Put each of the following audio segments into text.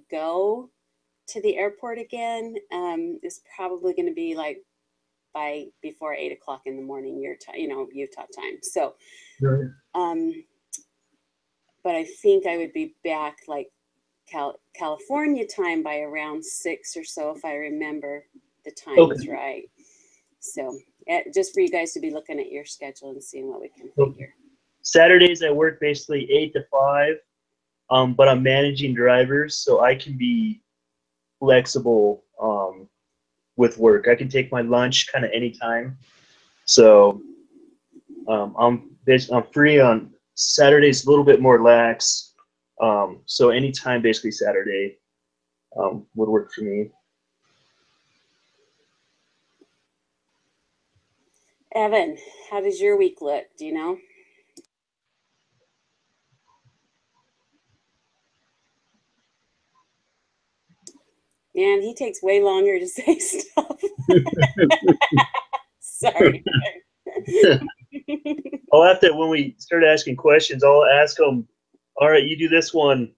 go to the airport again is probably going to be like before 8 o'clock in the morning, your time, Utah time. So, Right. but I think I would be back like California time by around 6 or so, if I remember the times Okay. right. So just for you guys to be looking at your schedule and seeing what we can So figure. Saturdays I work basically 8 to 5, but I'm managing drivers, so I can be flexible with work. I can take my lunch kind of anytime. So I'm free on Saturdays, a little bit more lax. So anytime basically Saturday would work for me. Evan, how does your week look? Do you know? Man, he takes way longer to say stuff. Sorry. I'll have to, when we start asking questions, I'll ask him, all right, you do this one,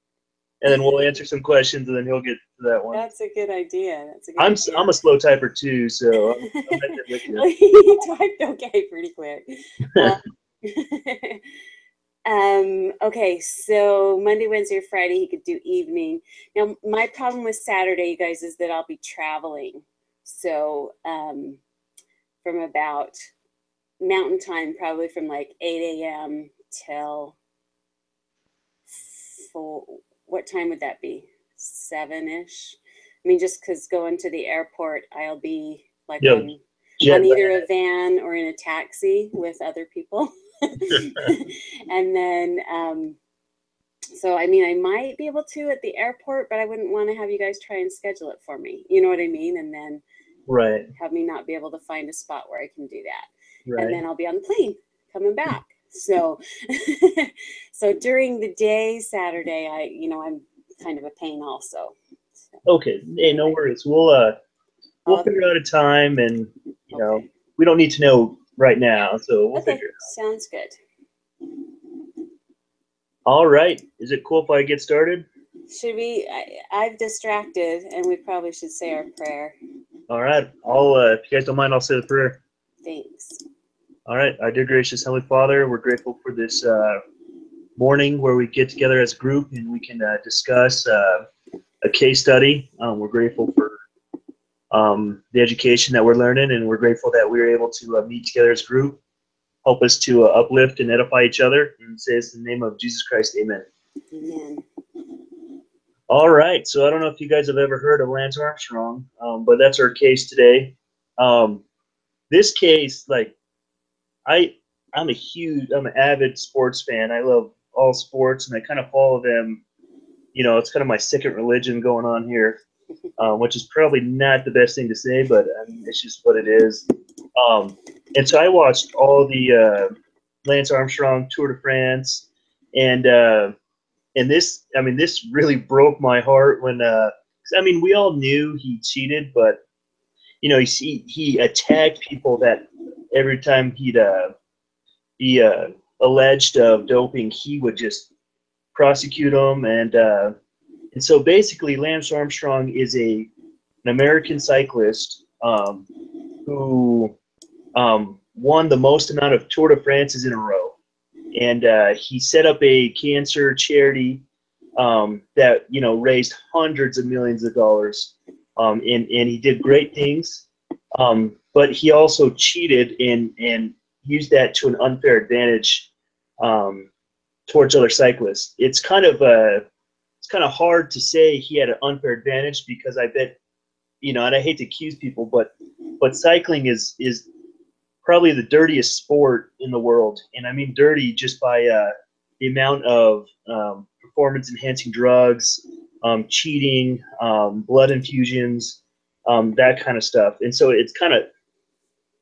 and then we'll answer some questions, and then he'll get to that one. That's a good idea. That's a good idea. I'm a slow typer too, so I'm right there with you. He typed okay pretty quick. Okay, so Monday, Wednesday, or Friday, he could do evening. Now, my problem with Saturday, you guys, is that I'll be traveling. So from about Mountain Time, probably from like 8 a.m. till what time would that be? 7-ish? I mean, just because going to the airport, I'll be like on either a van or in a taxi with other people. And then, so I mean, I might be able to at the airport, but I wouldn't want to have you guys try and schedule it for me. You know what I mean? And then have me not be able to find a spot where I can do that. Right. And then I'll be on the plane coming back. So, so during the day, Saturday, I'm kind of a pain also. So, okay. Hey, no worries. We'll figure out a time, and you know, we don't need to know right now, so we'll figure it out. Sounds good. All right. Is it cool if I get started? Should we? I've distracted, and we probably should say our prayer. All right. If you guys don't mind, I'll say the prayer. Thanks. All right. Our dear gracious Heavenly Father, we're grateful for this morning where we get together as a group and we can discuss a case study. We're grateful for the education that we're learning, and we're grateful that we were able to meet together as a group. Help us to uplift and edify each other, and say this in the name of Jesus Christ. Amen. Amen. All right. So I don't know if you guys have ever heard of Lance Armstrong, but that's our case today. This case, like, I'm an avid sports fan. I love all sports, and I kind of follow them. You know, it's kind of my second religion going on here, which is probably not the best thing to say, but I mean, it's just what it is. And so I watched all the Lance Armstrong Tour de France, and this really broke my heart when we all knew he cheated, but you know, he attacked people that every time he alleged of doping, he would just prosecute them, and so basically Lance Armstrong is an American cyclist who won the most amount of Tour de France's in a row, and he set up a cancer charity that raised hundreds of millions of dollars, and he did great things, but he also cheated and used that to an unfair advantage towards other cyclists. It's kind of hard to say he had an unfair advantage, because I bet, and I hate to accuse people, but cycling is probably the dirtiest sport in the world, and I mean dirty just by the amount of performance-enhancing drugs, cheating, blood infusions, that kind of stuff. And so it's kind of,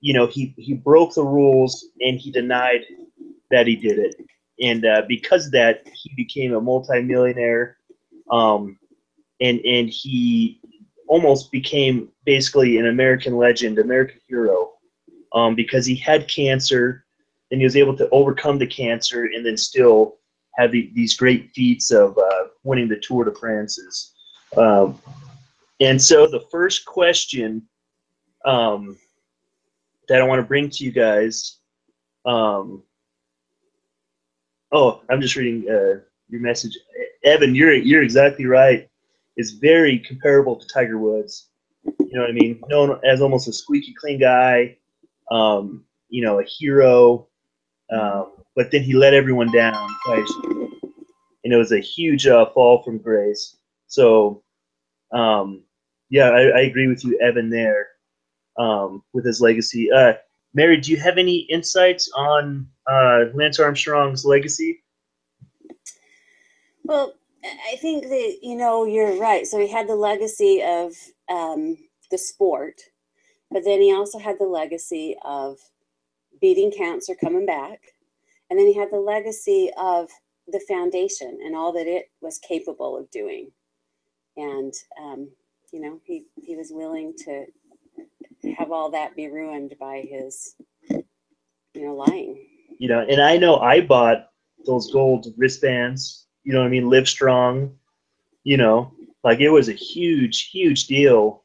he broke the rules and he denied that he did it. And because of that, he became a multimillionaire, and he almost became basically an American legend, American hero, because he had cancer and he was able to overcome the cancer and then still have these great feats of winning the Tour de France's. And so the first question that I want to bring to you guys. Oh, I'm just reading your message, Evan. You're exactly right. It's very comparable to Tiger Woods. You know what I mean? Known as almost a squeaky clean guy. You know, a hero. But then he let everyone down twice, and it was a huge fall from grace. So, yeah, I agree with you, Evan, there with his legacy. Mary, do you have any insights on Lance Armstrong's legacy? Well, I think that, you know, you're right. So he had the legacy of the sport, but then he also had the legacy of beating cancer, coming back. And then he had the legacy of the foundation and all that it was capable of doing. And, you know, he was willing to have all that be ruined by his, you know, lying. You know, and I know I bought those gold wristbands, you know what I mean, Live Strong, you know, like it was a huge, huge deal.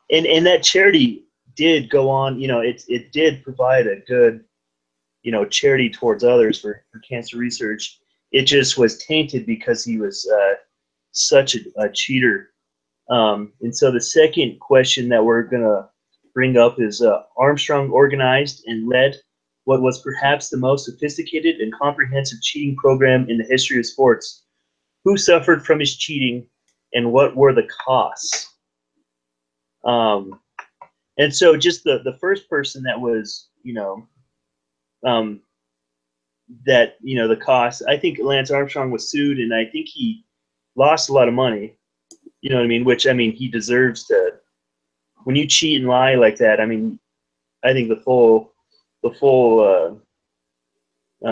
And that charity did go on, you know, it did provide a good, you know, charity towards others for cancer research. It just was tainted because he was such a cheater. And so the second question that we're going to bring up is Armstrong organized and led what was perhaps the most sophisticated and comprehensive cheating program in the history of sports. Who suffered from his cheating, and what were the costs? And so just the first person that was, you know, that, you know, the cost, I think Lance Armstrong was sued, and I think he lost a lot of money, you know what I mean? Which, I mean, he deserves to. When you cheat and lie like that, I mean, I think the full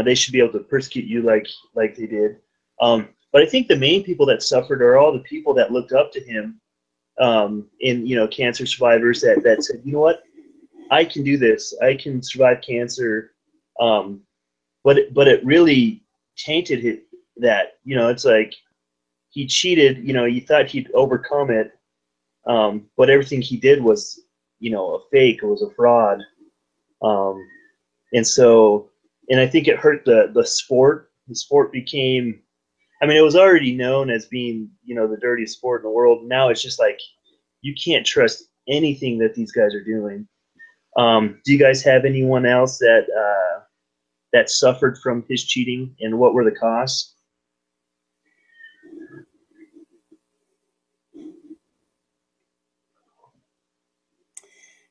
they should be able to persecute you like they did. But I think the main people that suffered are all the people that looked up to him, in, you know, cancer survivors that said, you know what, I can do this. I can survive cancer. But it really tainted that, you know, it's like he cheated, you know, he thought he'd overcome it. But everything he did was, you know, a fake. It was a fraud. And so, and I think it hurt the sport. The sport became, I mean, it was already known as being, you know, the dirtiest sport in the world. Now it's just like, you can't trust anything that these guys are doing. Do you guys have anyone else that that suffered from his cheating, and what were the costs?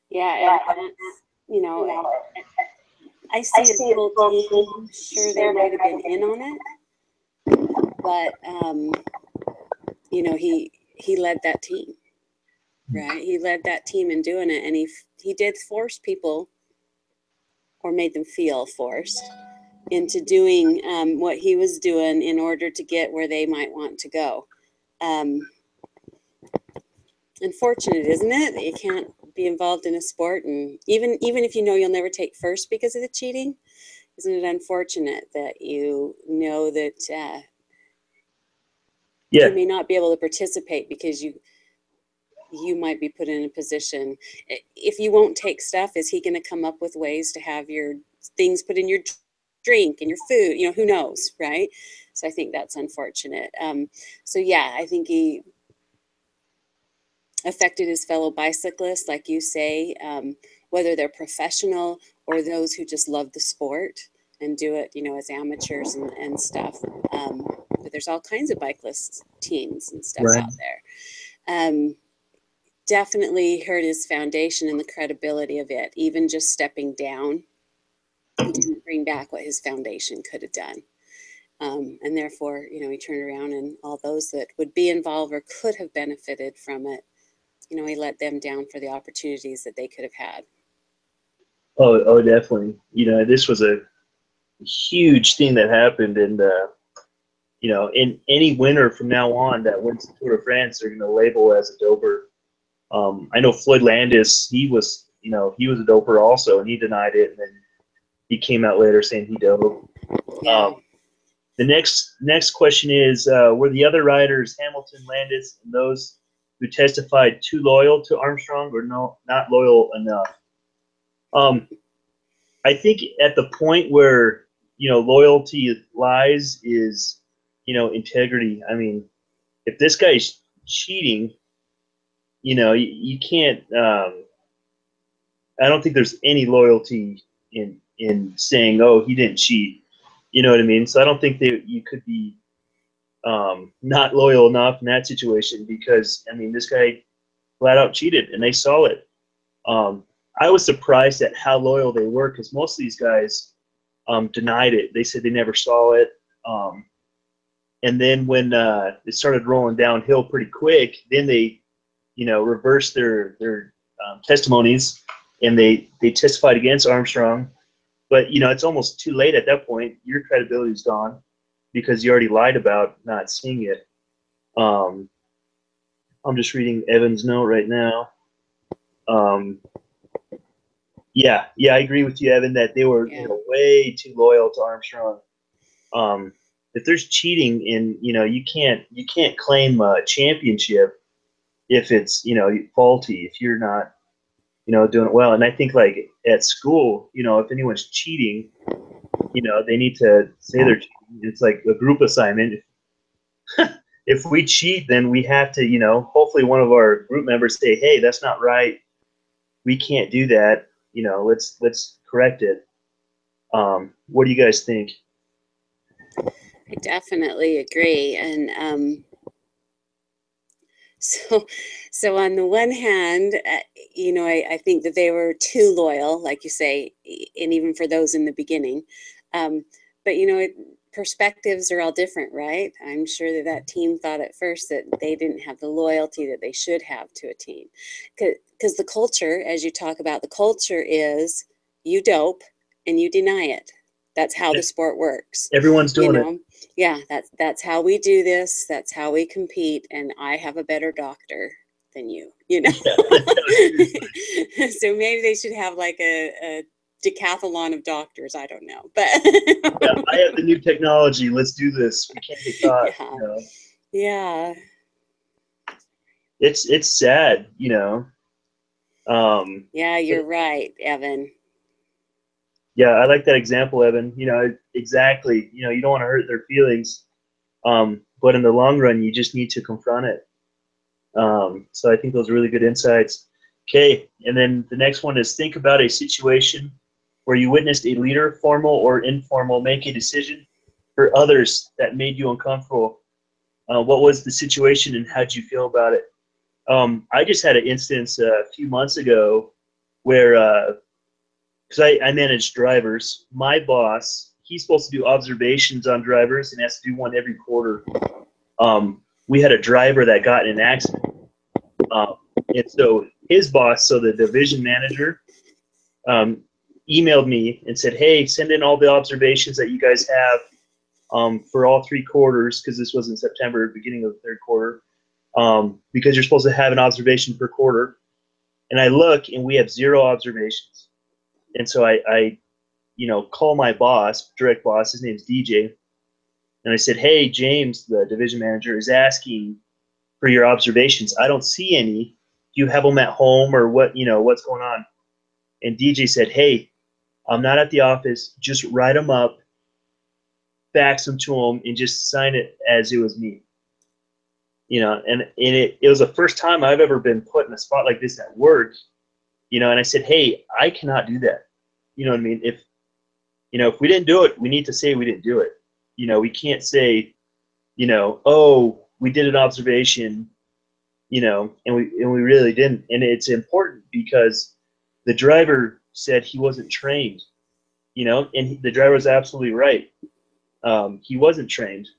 Yeah, and you know, I see a full team. Sure, they might have been in on it, but you know, he led that team, right? He led that team in doing it, and he did force people, or made them feel forced into doing what he was doing in order to get where they might want to go. Unfortunate, isn't it, that you can't be involved in a sport, and even if you know you'll never take first because of the cheating? Isn't it unfortunate that you know that you may not be able to participate because you might be put in a position? If you won't take stuff, is he going to come up with ways to have your things put in your drink and your food? You know, who knows, right? So I think that's unfortunate. So yeah, I think he affected his fellow bicyclists, like you say, whether they're professional or those who just love the sport and do it, you know, as amateurs and stuff. But there's all kinds of bikeless teams and stuff out there. Definitely hurt his foundation and the credibility of it. Even just stepping down, he didn't bring back what his foundation could have done. And therefore, you know, he turned around, and all those that would be involved or could have benefited from it, you know, he let them down for the opportunities that they could have had. Oh, definitely. You know, this was a huge thing that happened, and you know, in any winner from now on that wins the Tour de France, they're going to label as a doper. I know Floyd Landis, he was a doper also, and he denied it, and then he came out later saying he doped. Yeah. The next question is, were the other riders, Hamilton, Landis, and those who testified, too loyal to Armstrong or no, not loyal enough? I think at the point where, loyalty lies is, integrity. I mean, if this guy's cheating, you can't. I don't think there's any loyalty in saying, oh, he didn't cheat. You know what I mean? So I don't think that you could be not loyal enough in that situation, because I mean, this guy flat out cheated and they saw it. I was surprised at how loyal they were, because most of these guys denied it. They said they never saw it. And then when it started rolling downhill pretty quick, then they, reversed their testimonies, and they testified against Armstrong. But it's almost too late at that point. Your credibility's gone because you already lied about not seeing it. I'm just reading Evan's note right now. Yeah, I agree with you, Evan, that they were way too loyal to Armstrong. If there's cheating, and you can't claim a championship if it's faulty, if you're not doing it well. And I think, like, at school, if anyone's cheating, they need to say they're cheating. It's like a group assignment. If we cheat, then we have to, hopefully one of our group members say, hey, that's not right. We can't do that. Let's correct it. What do you guys think? I definitely agree. And so on the one hand, I think that they were too loyal, like you say, and even for those in the beginning. But perspectives are all different, right? I'm sure that team thought at first that they didn't have the loyalty that they should have to a team, because the culture, as you talk about, the culture is you dope and you deny it. That's how the sport works. Everyone's doing it. Yeah, that's how we do this. That's how we compete, and I have a better doctor than you. So maybe they should have like a decathlon of doctors. I don't know, but yeah, I have the new technology. Let's do this. We can't get caught. Yeah. It's sad, Yeah, you're right, Evan. Yeah, I like that example, Evan. Exactly. You don't want to hurt their feelings, but in the long run, you just need to confront it. So I think those are really good insights. Okay, and then the next one is, think about a situation where you witnessed a leader, formal or informal, make a decision for others that made you uncomfortable. What was the situation and how did you feel about it? I just had an instance a few months ago where, because I manage drivers, my boss, he's supposed to do observations on drivers and has to do one every quarter. We had a driver that got in an accident. And so his boss, so the division manager, emailed me and said, hey, send in all the observations that you guys have for all 3 quarters, because this was in September, beginning of the 3rd quarter, because you're supposed to have an observation per quarter. And I look, and we have 0 observations. And so I call my boss, direct boss, his name's DJ, and I said, hey, James, the division manager, is asking for your observations. I don't see any. Do you have them at home, or what? What's going on? And DJ said, hey, I'm not at the office. Just write them up, fax them to him, and just sign it as it was me. And it was the first time I've ever been put in a spot like this at work. And I said, hey, I cannot do that. You know what I mean? If we didn't do it, we need to say we didn't do it. We can't say, oh, we did an observation, and we really didn't. And it's important because the driver said he wasn't trained, and the driver was absolutely right. He wasn't trained.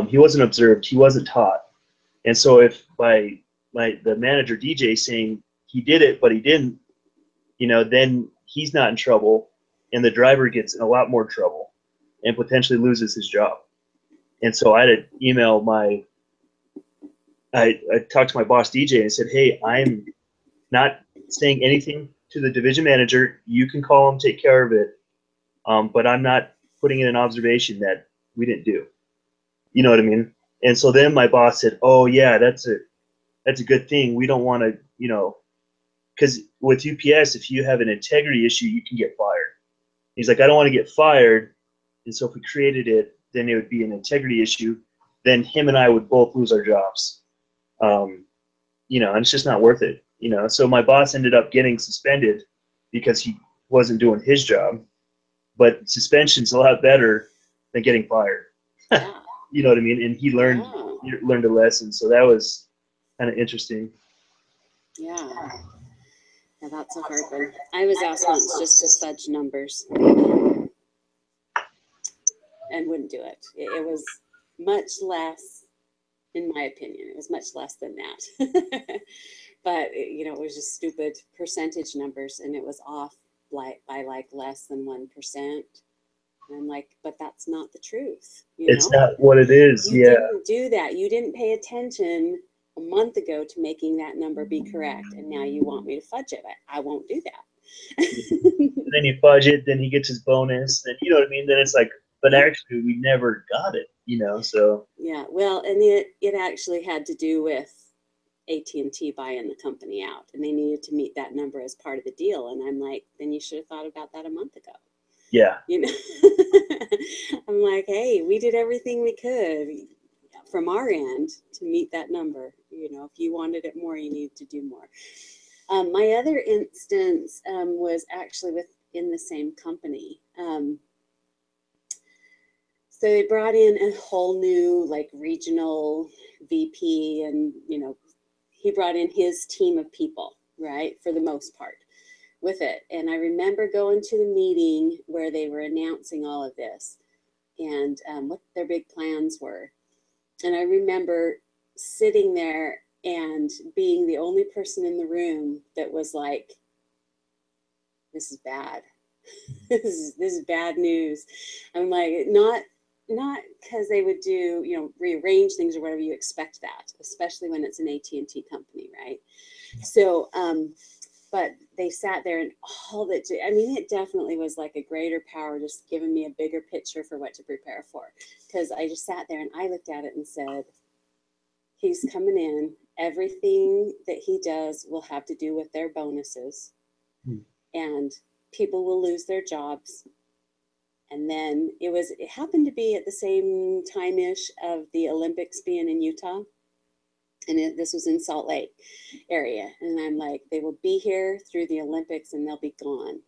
He wasn't observed. He wasn't taught. And so if by the manager DJ saying he did it, but he didn't, then he's not in trouble, and the driver gets in a lot more trouble and potentially loses his job. And so I had to email I talked to my boss DJ and said, hey, I'm not saying anything to the division manager. You can call him, take care of it. But I'm not putting in an observation that we didn't do. You know what I mean? And so then my boss said, "Oh yeah, that's a good thing. We don't want to, you know, because with UPS, if you have an integrity issue, you can get fired." He's like, "I don't want to get fired, and so if we created it, then it would be an integrity issue. Then him and I would both lose our jobs. You know, and it's just not worth it. You know." So my boss ended up getting suspended because he wasn't doing his job. But suspension's a lot better than getting fired. Yeah. You know what I mean? And he learned a lesson. So that was kind of interesting. Yeah. Yeah, that's a hard one. I was asked once just to fudge numbers and wouldn't do it. It was much less, in my opinion, it was much less than that. But, you know, it was just stupid percentage numbers, and it was off by like less than 1%. And I'm like, but that's not the truth. It's not what it is. You didn't do that. You didn't pay attention a month ago to making that number be correct, and now you want me to fudge it. I won't do that. Then you fudge it, then he gets his bonus, then you know what I mean? Then it's like, but actually we never got it, you know, so. Yeah, well, and it actually had to do with AT&T buying the company out, and they needed to meet that number as part of the deal. And I'm like, then you should have thought about that a month ago. Yeah. You know, I'm like, hey, we did everything we could from our end to meet that number. You know, if you wanted it more, you needed to do more. My other instance was actually within the same company. So they brought in a whole new like regional VP, and, you know, he brought in his team of people, right, for the most part with it. And I remember going to the meeting where they were announcing all of this and what their big plans were. And I remember sitting there and being the only person in the room that was like, this is bad. This is bad news. I'm like, not because they would do, you know, rearrange things or whatever. You expect that, especially when it's an AT&T company, right? So, but they sat there and all that, I mean, it definitely was like a greater power just giving me a bigger picture for what to prepare for. Because I just sat there and I looked at it and said, he's coming in. Everything that he does will have to do with their bonuses. And people will lose their jobs. And then it happened to be at the same time-ish of the Olympics being in Utah. And this was in Salt Lake area. And I'm like, they will be here through the Olympics and they'll be gone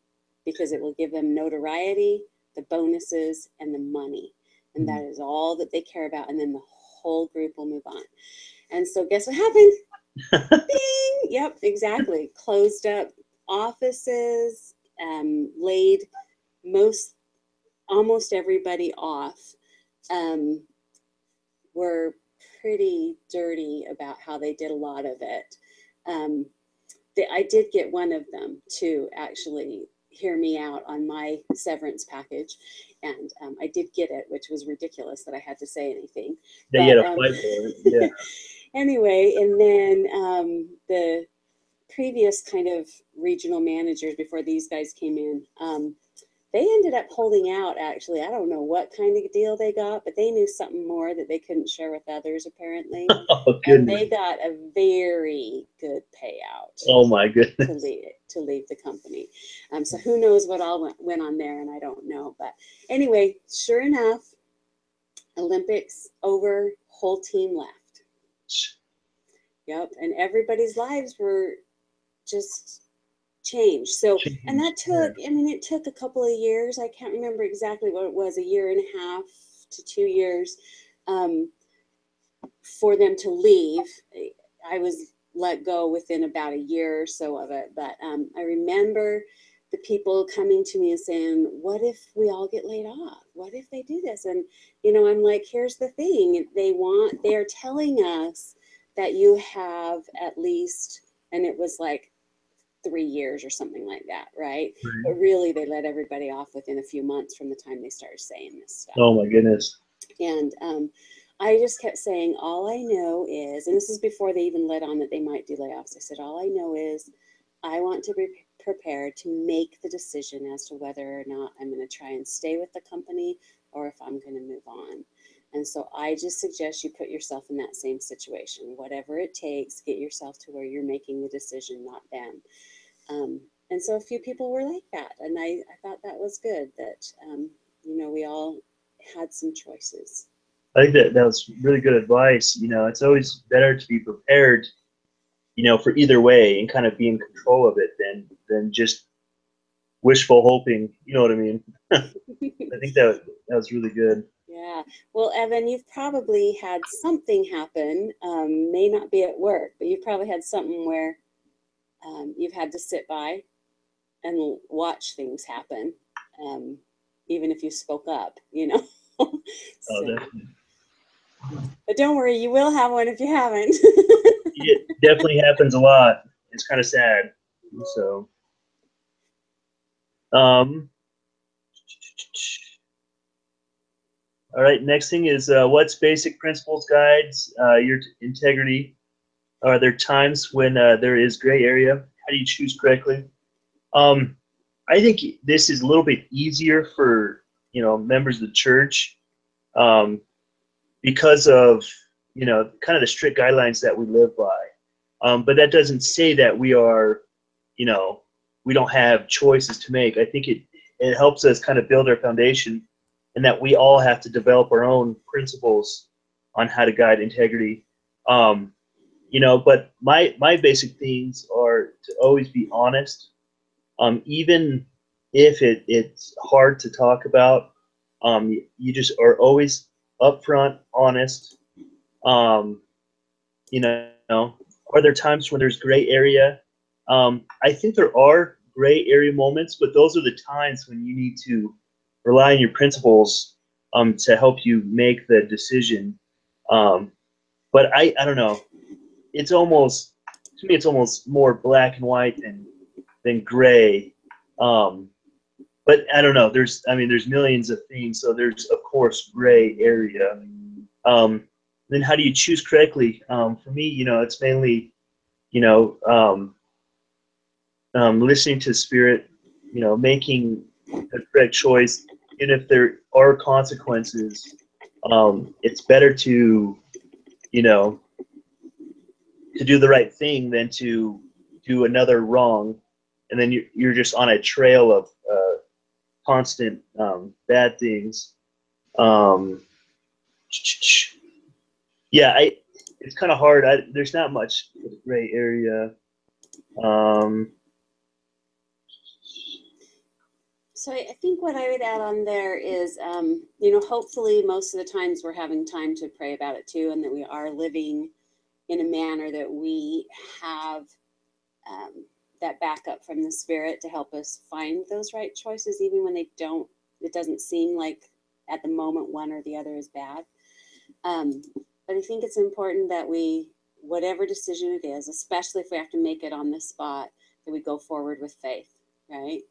because it will give them notoriety, the bonuses, and the money. And that is all that they care about. And then the whole group will move on. And so guess what happened? Bing! Yep, exactly. Closed up offices, laid almost everybody off. Were pretty dirty about how they did a lot of it. I did get one of them to actually hear me out on my severance package, and I did get it, which was ridiculous that I had to say anything. They had a fight for it. Yeah. Anyway, and then the previous kind of regional managers before these guys came in, they ended up holding out, actually. I don't know what kind of deal they got, but they knew something more that they couldn't share with others, apparently. Oh, and they got a very good payout. Oh, my goodness. To leave the company. So who knows what all went on there, and I don't know. But anyway, sure enough, Olympics over, whole team left. Yep, and everybody's lives were just changed. So, and that took, I mean, it took a couple of years. I can't remember exactly what it was, 1.5 years to 2 years for them to leave. I was let go within about a year or so of it. But I remember the people coming to me and saying, what if we all get laid off? What if they do this? And, you know, I'm like, here's the thing. They're telling us that you have at least, and it was like 3 years or something like that, right? But really, they let everybody off within a few months from the time they started saying this stuff. Oh my goodness. And I just kept saying, all I know is, and this is before they even let on that they might do layoffs. I said, all I know is I want to be prepared to make the decision as to whether or not I'm going to try and stay with the company or if I'm going to move on. And so I just suggest you put yourself in that same situation. Whatever it takes, get yourself to where you're making the decision, not them. And so a few people were like that. And I thought that was good that, we all had some choices. I think that was really good advice. It's always better to be prepared, for either way and kind of be in control of it than just wishful hoping. You know what I mean? I think that was really good. Yeah. Well, Evan, you've probably had something happen, may not be at work, but you've probably had something where you've had to sit by and watch things happen, even if you spoke up, Oh, So, definitely. but don't worry, you will have one if you haven't. It definitely happens a lot. It's kind of sad. So, all right. Next thing is what's basic principles guides your integrity? Are there times when there is gray area? How do you choose correctly? I think this is a little bit easier for members of the church because of kind of the strict guidelines that we live by. But that doesn't say that we are, we don't have choices to make. I think it helps us kind of build our foundation, and that we all have to develop our own principles on how to guide integrity. But my basic things are to always be honest, even if it's hard to talk about. You just are always upfront, honest. You know, are there times when there's gray area? I think there are gray area moments, but those are the times when you need to rely on your principles to help you make the decision. But I don't know. It's almost, to me, it's almost more black and white than gray. But I don't know. There's millions of things, so there's of course gray area. Then how do you choose correctly? For me, it's mainly, listening to spirit, making a correct choice. And if there are consequences, it's better to, to do the right thing than to do another wrong, and then you're just on a trail of constant bad things. Yeah, it's kind of hard. There's not much gray area. So I think what I would add on there is, hopefully most of the times we're having time to pray about it too, and that we are living in a manner that we have that backup from the Spirit to help us find those right choices, even when it doesn't seem like at the moment one or the other is bad. But I think it's important that whatever decision it is, especially if we have to make it on the spot, that we go forward with faith, right?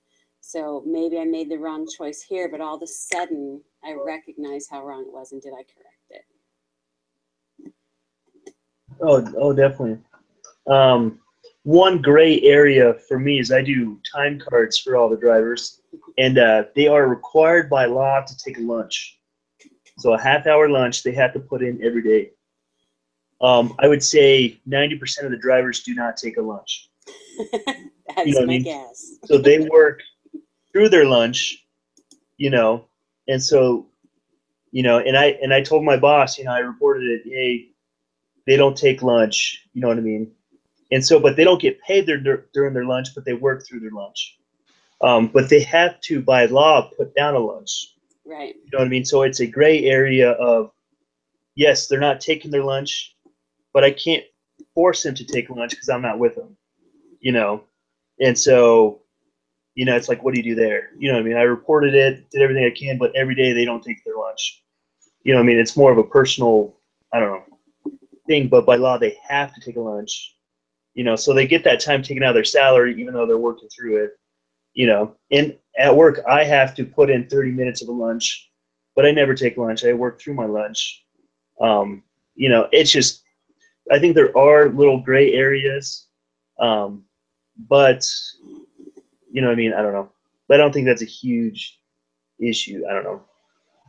So maybe I made the wrong choice here, but all of a sudden I recognize how wrong it was, and did I correct it? Oh, definitely. One gray area for me is I do time cards for all the drivers, and they are required by law to take a lunch. So a half-hour lunch they have to put in every day. I would say 90% of the drivers do not take a lunch. That's my guess. So they work through their lunch, and so, and I told my boss, I reported it, hey, they don't take lunch, you know what I mean? And so, but they don't get paid during their lunch, but they work through their lunch. But they have to, by law, put down a lunch. Right. You know what I mean? So it's a gray area of, yes, they're not taking their lunch, but I can't force them to take lunch because I'm not with them, And so, it's like, what do you do there? You know what I mean? I reported it, did everything I can, but every day they don't take their lunch. You know what I mean? It's more of a personal, I don't know, thing, but by law they have to take a lunch. So they get that time taken out of their salary, even though they're working through it. And at work I have to put in 30 minutes of a lunch, but I never take lunch. I work through my lunch. It's just, I think there are little gray areas, but you know what I mean? I don't know. But I don't think that's a huge issue. I don't know.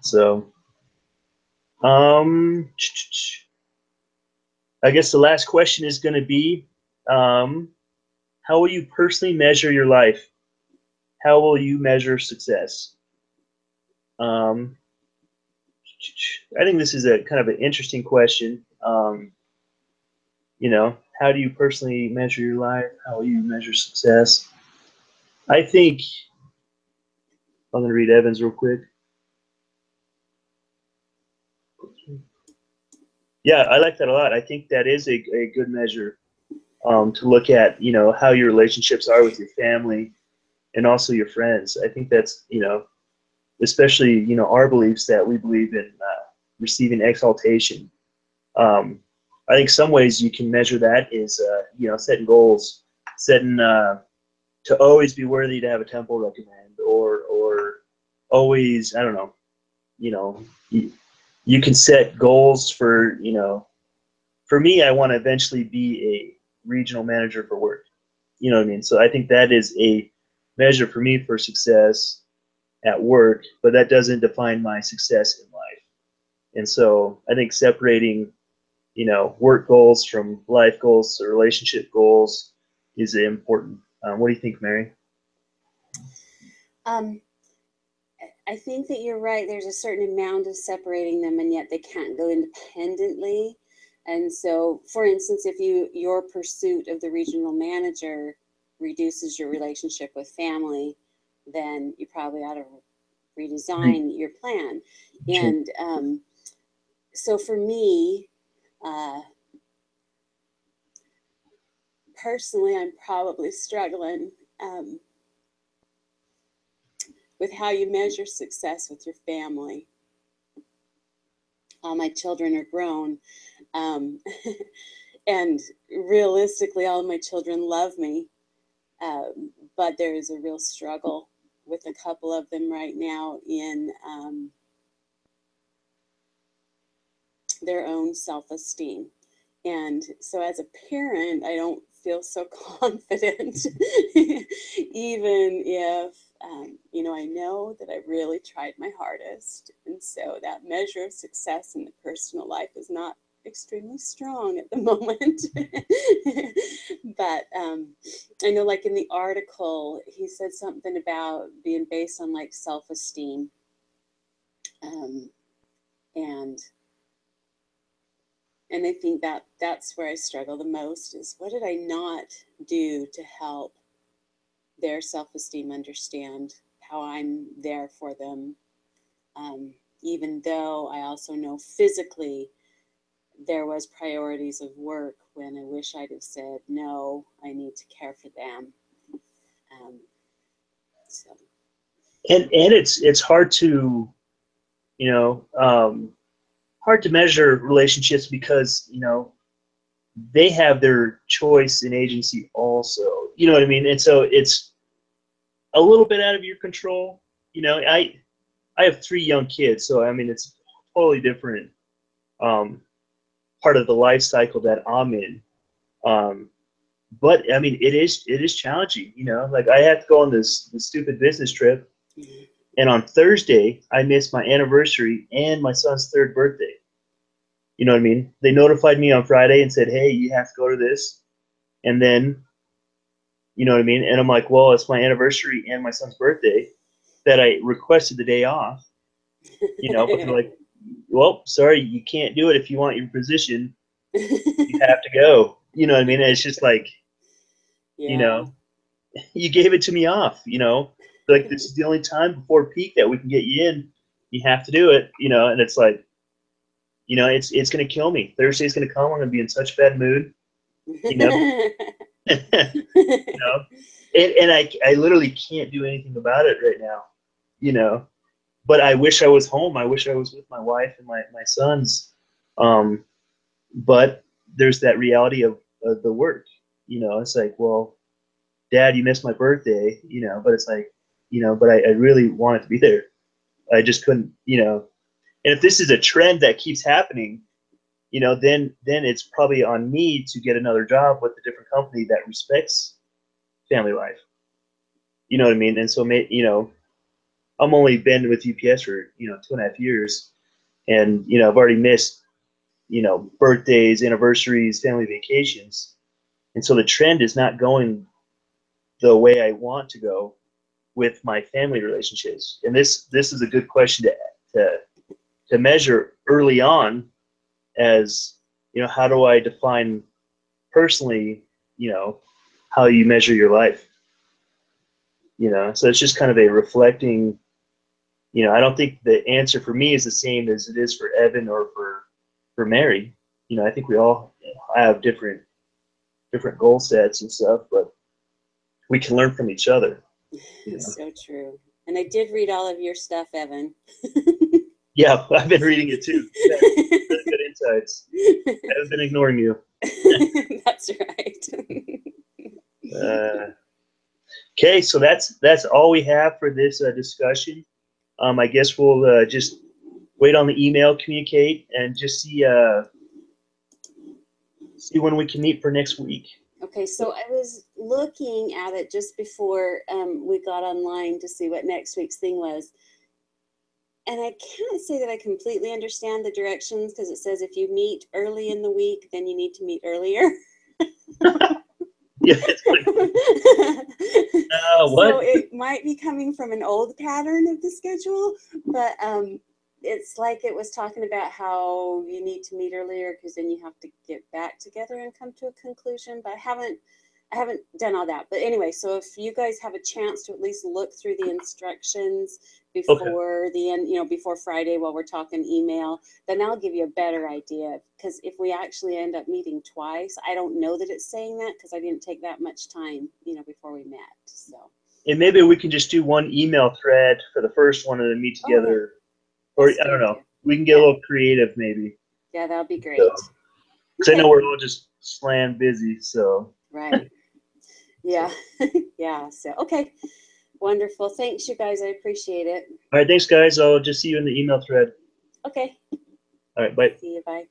So, I guess the last question is going to be, how will you personally measure your life? How will you measure success? I think this is a kind of an interesting question. How do you personally measure your life? How will you measure success? I think I'm going to read Evan's real quick. Yeah, I like that a lot. I think that is a good measure to look at, how your relationships are with your family and also your friends. I think that's, especially, our beliefs that we believe in receiving exaltation. I think some ways you can measure that is, setting goals, setting to always be worthy to have a temple recommend, or always, I don't know, you can set goals for, for me, I want to eventually be a regional manager for work. You know what I mean? So I think that is a measure for me for success at work, but that doesn't define my success in life. And so I think separating, work goals from life goals or relationship goals is important. What do you think, Mary? I think that you're right. There's a certain amount of separating them, and yet they can't go independently. And so, for instance, if your pursuit of the regional manager reduces your relationship with family, then you probably ought to redesign your plan. And so for me, personally, I'm probably struggling with how you measure success with your family. All my children are grown, and realistically, all of my children love me, but there is a real struggle with a couple of them right now in their own self-esteem. And so as a parent, I don't feel so confident, even if, I know that I really tried my hardest. And so that measure of success in the personal life is not extremely strong at the moment. But I know, like in the article, he said something about being based on like self-esteem. And I think that that's where I struggle the most, is what did I not do to help their self-esteem understand how I'm there for them, even though I also know physically there was priorities of work when I wish I'd have said, no, I need to care for them. So. And it's hard to, hard to measure relationships because, they have their choice and agency also. You know what I mean? And so it's a little bit out of your control. I have 3 young kids, so I mean it's totally different part of the life cycle that I'm in. But I mean it is challenging. Like I have to go on this stupid business trip, and on Thursday I missed my anniversary and my son's 3rd birthday. You know what I mean? They notified me on Friday and said, hey, you have to go to this. And then, you know what I mean? And I'm like, well, it's my anniversary and my son's birthday that I requested the day off. But they're like, well, sorry, you can't do it if you want your position. You have to go. You know what I mean? And it's just like, yeah. You gave it to me off, Like, this is the only time before peak that we can get you in. You have to do it, and it's like, it's going to kill me. Thursday's going to come. I'm going to be in such bad mood, And I literally can't do anything about it right now, But I wish I was home. I wish I was with my wife and my sons. But there's that reality of the work. It's like, well, Dad, you missed my birthday, But it's like, but I really wanted to be there. I just couldn't, And if this is a trend that keeps happening, then it's probably on me to get another job with a different company that respects family life. You know what I mean? And so, I'm only been with UPS for, 2.5 years, and, I've already missed, birthdays, anniversaries, family vacations. And so the trend is not going the way I want to go with my family relationships. And this is a good question to measure early on, as, how do I define personally, how you measure your life? So it's just kind of a reflecting, I don't think the answer for me is the same as it is for Evan or for Mary. I think we all have different goal sets and stuff, but we can learn from each other. So true. And I did read all of your stuff, Evan. Yeah, I've been reading it too. Really good insights. I haven't been ignoring you. That's right. Okay, so that's all we have for this discussion. I guess we'll just wait on the email, communicate, and just see when we can meet for next week. Okay, so I was looking at it just before we got online to see what next week's thing was. And I can't say that I completely understand the directions, because it says if you meet early in the week, then you need to meet earlier. Yeah, it's like, what? So it might be coming from an old pattern of the schedule, but it's like it was talking about how you need to meet earlier because then you have to get back together and come to a conclusion. But I haven't done all that. But anyway, so if you guys have a chance to at least look through the instructions before the end, before Friday while we're talking email, then I'll give you a better idea. Because if we actually end up meeting twice, I don't know that it's saying that, because I didn't take that much time, before we met. So. And maybe we can just do one email thread for the first one and then meet together. Oh, yeah. Or I don't know. We can get a little creative maybe. Yeah, that'll be great. Because I know we're all just slam busy, so. Right. Yeah. Yeah. So, okay. Wonderful. Thanks, you guys. I appreciate it. All right. Thanks, guys. I'll just see you in the email thread. Okay. All right. Bye. See you. Bye.